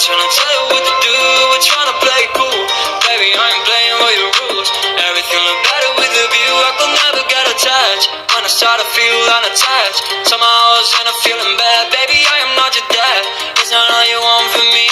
tryna tell you what to do, we're tryna play cool. Baby, I ain't playing by your rules. Everything look better with a view, I could never get attached. When I start to feel unattached, somehow I was in a feeling bad. Baby, I am not your dad, it's not all you want from me.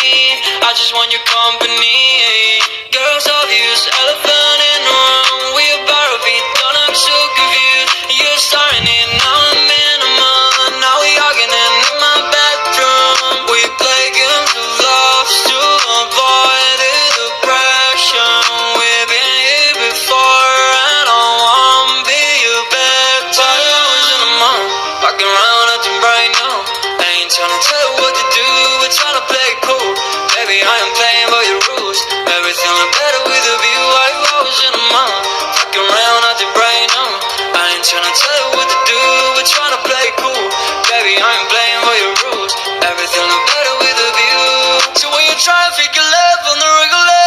I just want your company. Girls obvious, elephant in the room. We about to be done, I'm so confused. You're starting it, now I'm minimal. Now we arguing in my bedroom. We play games of love to avoid the depression. We've been here before and I won't be your bed. 5 hours in a month, walking around acting bright now. I ain't tryna tell you what to do, we're tryna play cool. Baby, I am playing by your rules. Everything look better with a view. 5 hours in a month, walking around acting bright now. I ain't tryna tell you what to do, we're tryna play cool. Baby, I ain't playing by your rules. Everything look better with a view. So when you try to figure love on the regular,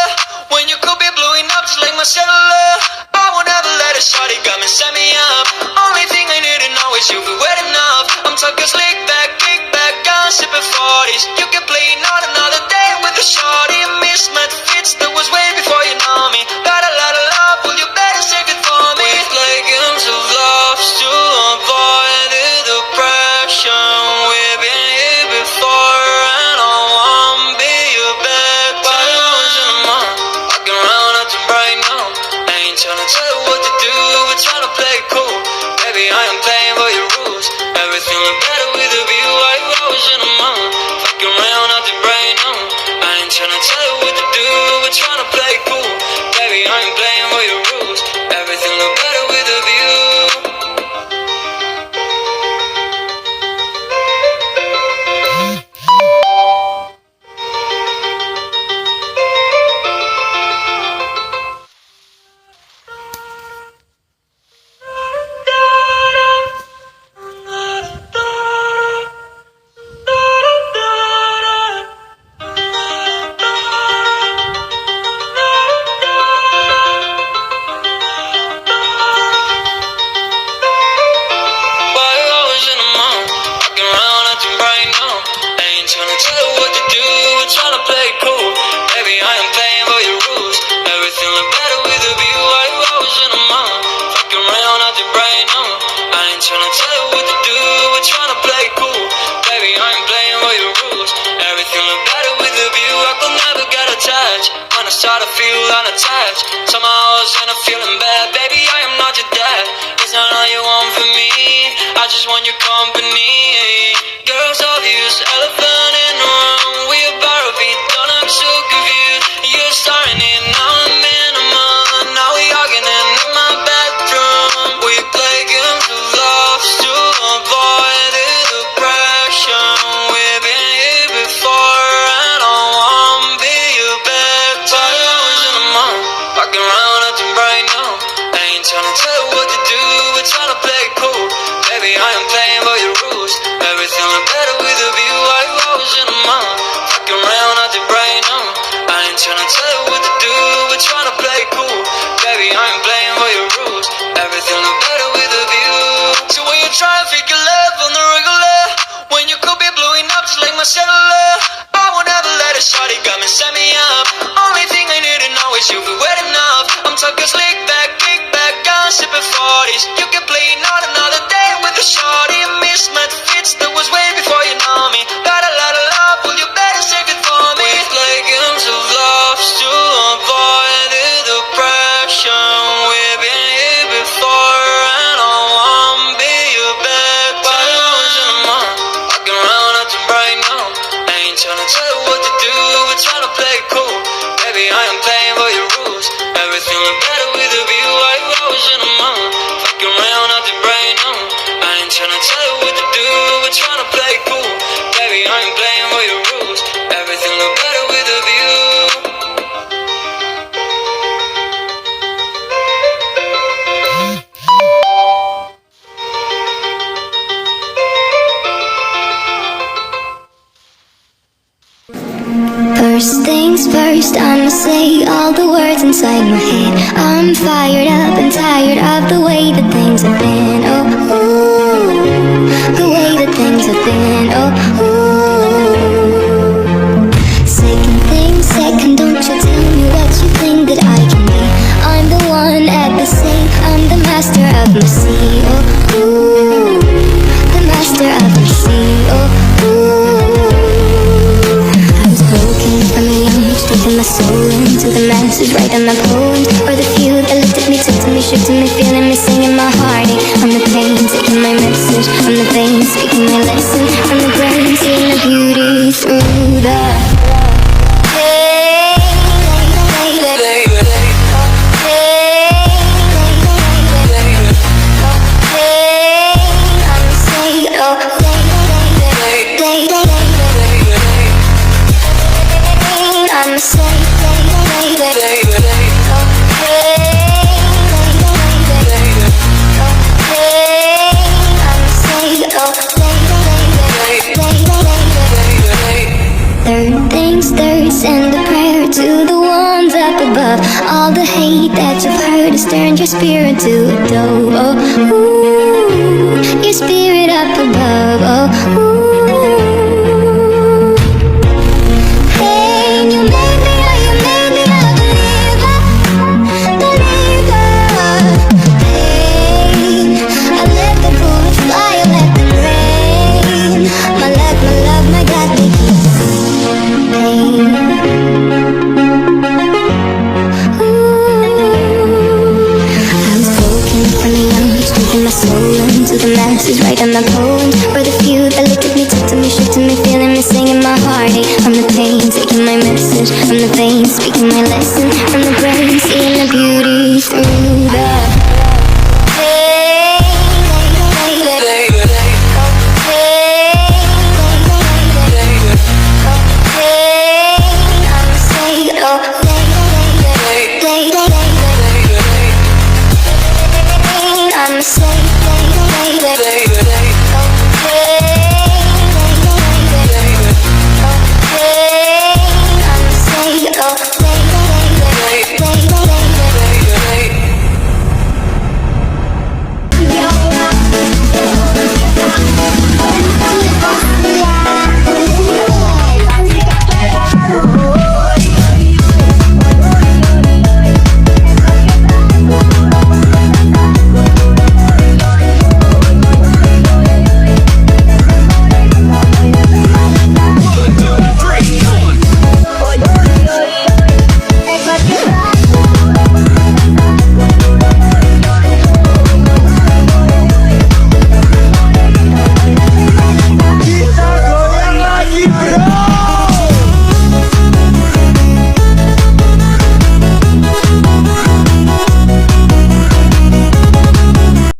when you could be blowing up just like my cellular, I won't ever let a shawty come and set me up. Only thing I need to know is you be wet enough. I'm talking slick back, kick back, gun sipping 40s. You can play not another day with a shawty. Mismatch fits that was way before you know me. Got a lot of love, will you better save it for me? We play games of love to avoid the depression. We've been here before and I won't be your bed. 5 hours in a month, walking around acting bright now. I ain't tryna tell you what to do, we're tryna play cool. Baby, I am playing by your rules. Everything look better with a view. 5 hours in a month, walking around acting bright now. I ain't tryna tell you what to do, we're tryna play cool. Baby, I ain't playing by your rules. Everything look better with a view. Start to feel unattached, somehow I was in a feeling bad. Baby, I am not your dad, it's not all you want from me. I just want your company. Girls obvious, elephant in the room. We about to be done, I'm so confused. You're starting it, now I'm minimal. Now we arguing in my bedroom. We play games of love to avoid the depression. We've been here before and I won't be your bed. 5 hours in a month, walking around acting bright now. I ain't tryna tell you what to do, we're tryna play cool. Baby, I am playing by your rules. Everything look better with a view. 5 hours in a month, walking around acting bright now. I ain't tryna tell you what to do, we're tryna play cool. Baby, I ain't playing by your rules. Everything look better with a view. So when you try to figure love on the regular, when you could be blowing up just like my cellular, I won't ever let a shawty come and set me up. Only thing I need to know is you be wet enough. I'm talking slick back, kick back, gun sipping 40s. You can play not another day with a shawty. Mismatch fits that was way before you know me. Got a lot of love, will you better save it for me? We play games of love to avoid the depression. We've been here before and I won't be your bed. 5 hours in a month, walking around acting bright now. I ain't tryna tell you what to do, we're tryna play cool. Baby, I am playing by your rules. Everything look better with a view. 5 hours in a month, walking around acting bright now. I ain't tryna tell you what to do, we're tryna play cool. Baby, I ain't playing by your rules. Everything look better with a view. First things first, I'ma say all the words inside my head. I'm fired up and tired of the way that things have been. Oh, ooh, the way that things have been. Oh, ooh, sick speaking my lesson from the brain, seeing the beauty through the Send a prayer to the ones up above. All the hate that you've heard has turned your spirit to a dove. Oh, ooh, your spirit up above. Oh, ooh. Hey, you made me a believer, believer. Hey, I let the bullets fly, I let them rain. My love, my God, they keep pain. My soul into the masses, writing my poems for the few that look at me, talk to me, shoot to me, feeling me, singing my heartache from the pain, taking my message from the veins, speaking my lesson from the brain, seeing the beauty